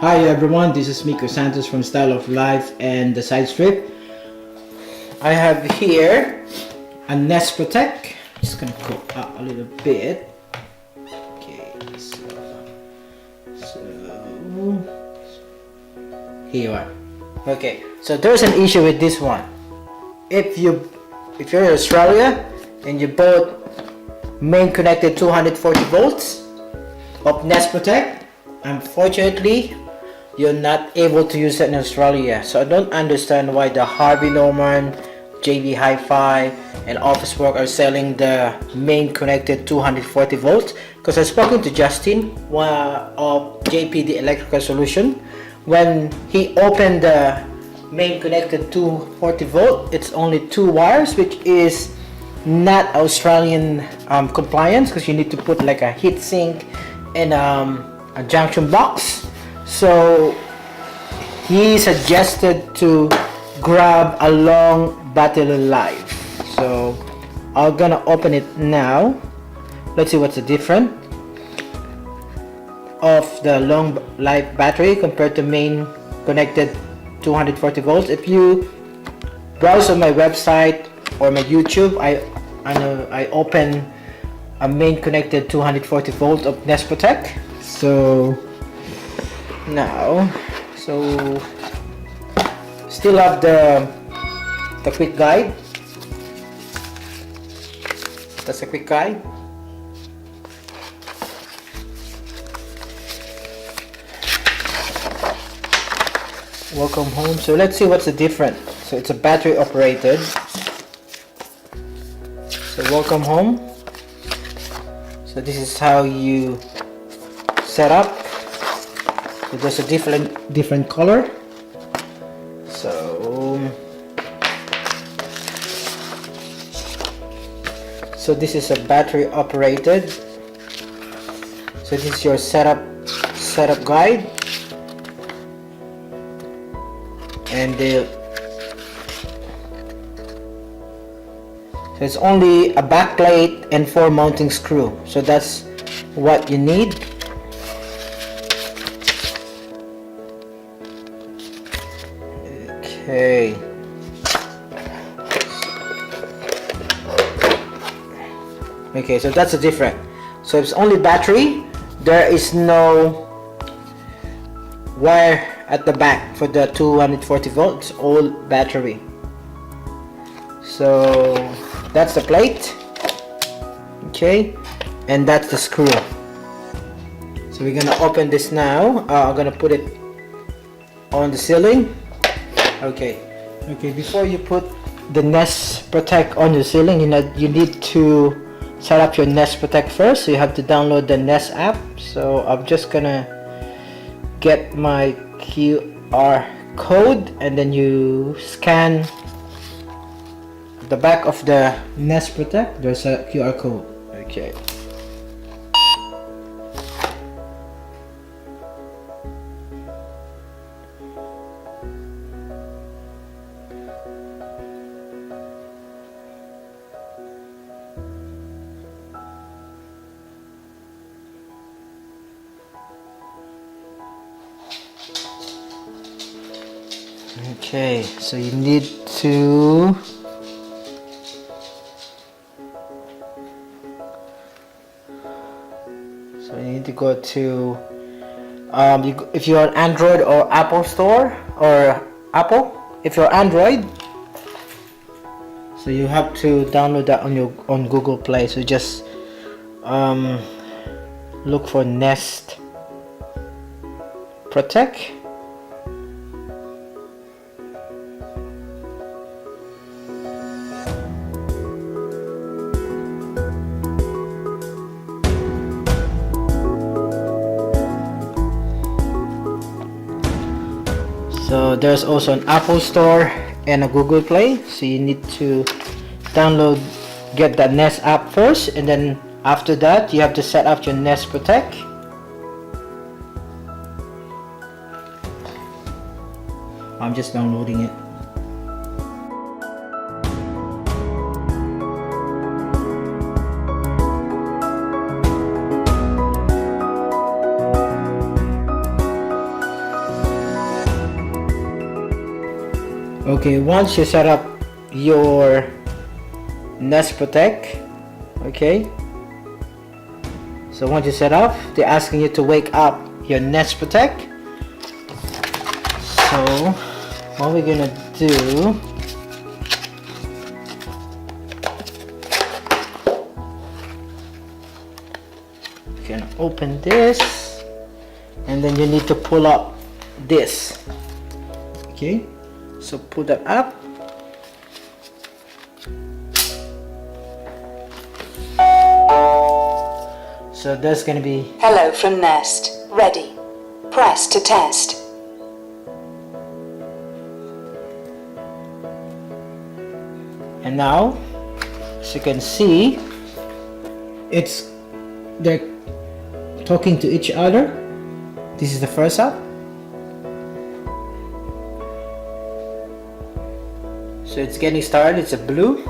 Hi everyone, this is Miko Santos from Style of Life and the Side Strip. I have here a Nest Protect. Just gonna go up a little bit. Okay, so here you are. Okay, so there's an issue with this one. If you're in Australia and you bought main connected 240 volts of Nest Protect, unfortunately you're not able to use it in Australia. So I don't understand why the Harvey Norman, JB Hi-Fi and Office Work are selling the main connected 240 volts, because I've spoken to Justin of JPD Electrical Solution. When he opened the main connected 240 volt, it's only 2 wires, which is not Australian compliance, because you need to put like a heat sink and a junction box. So he suggested to grab a long battery life. So I'm gonna open it now. Let's see what's the difference of the long life battery compared to main connected 240 volts. If you browse on my website or my YouTube, I open a main connected 240 volt of Nest Protect. So now, still have the quick guide. That's a quick guide. Welcome home. So let's see what's the difference. So it's a battery operated. So welcome home. So this is how you set up. So there's a different color. So this is a battery operated. So this is your setup guide, and so it's only a backplate and 4 mounting screw. So that's what you need. Okay, so that's the difference. So it's only battery. There is no wire at the back for the 240 volts. All battery. So that's the plate. Okay, and that's the screw. So we're gonna open this now. I'm gonna put it on the ceiling. Okay, before you put the Nest Protect on your ceiling, you need to set up your Nest Protect first. So you have to download the Nest app. So I'm just gonna get my QR code, and then you scan the back of the Nest Protect. There's a QR code. Okay. Okay, so you need to go to if you're on Android or Apple Store or Apple. If you're Android, so you have to download that on Google Play. So just look for Nest Protect. So there's also an Apple Store and a Google Play. So you need to get the Nest app first, and then after that you have to set up your Nest Protect. I'm just downloading it. Okay, once you set up your Nest Protect, okay, so once you set up, they're asking you to wake up your Nest Protect. So what we're gonna do, you can open this, and then you need to pull up this. Okay, so pull that up. So there's gonna be hello from Nest. Ready. Press to test. And now, as you can see, they're talking to each other. This is the first app. So it's getting started. It's a blue.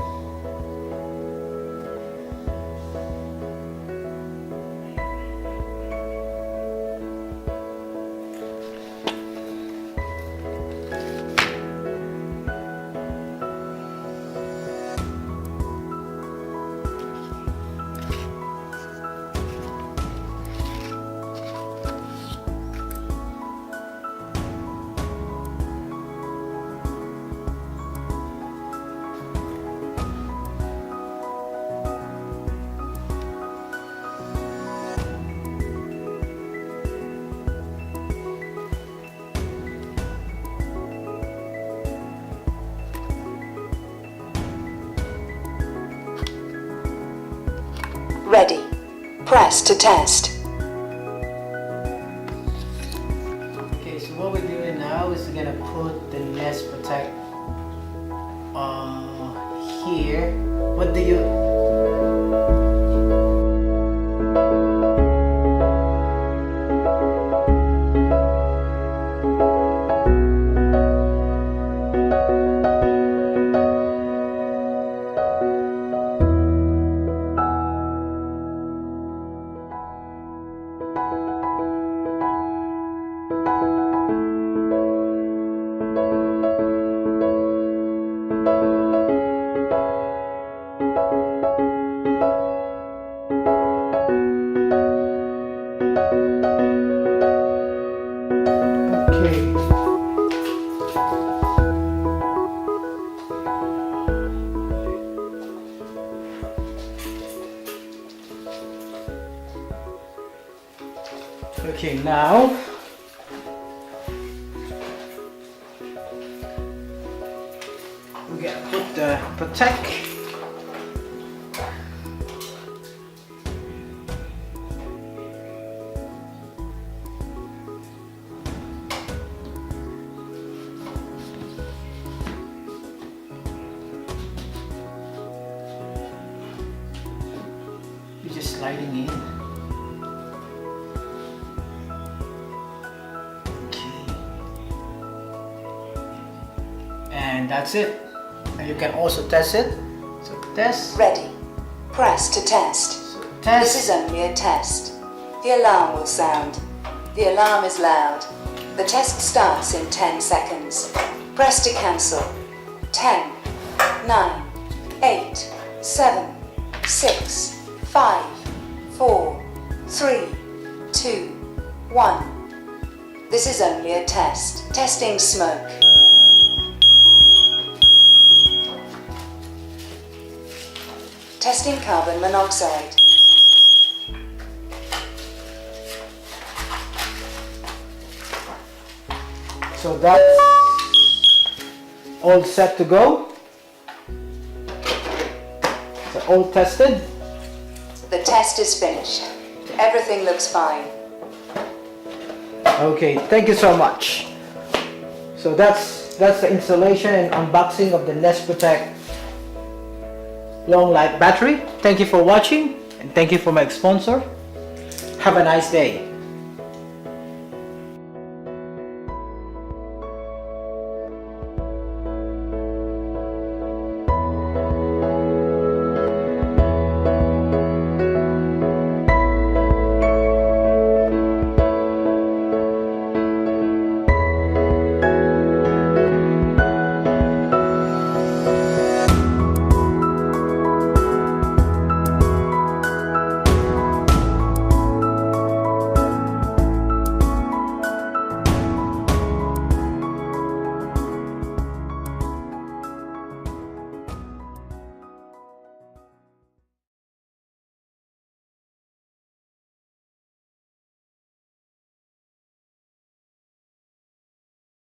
Ready. Press to test. Okay, so what we're doing now is we're gonna put the Nest Protect here. What do you Okay, now we're gonna put the Protect. You're just sliding in. And that's it. And you can also test it. So test. Ready. Press to test. So test. This is only a test. The alarm will sound. The alarm is loud. The test starts in 10 seconds. Press to cancel. 10, 9, 8, 7, 6, 5, 4, 3, 2, 1. This is only a test. Testing smoke. Testing carbon monoxide. So that's all set to go. So all tested. The test is finished. Everything looks fine. Okay, thank you so much. So that's the installation and unboxing of the Nest Protect long life battery. Thank you for watching, and thank you for my sponsor. Have a nice day.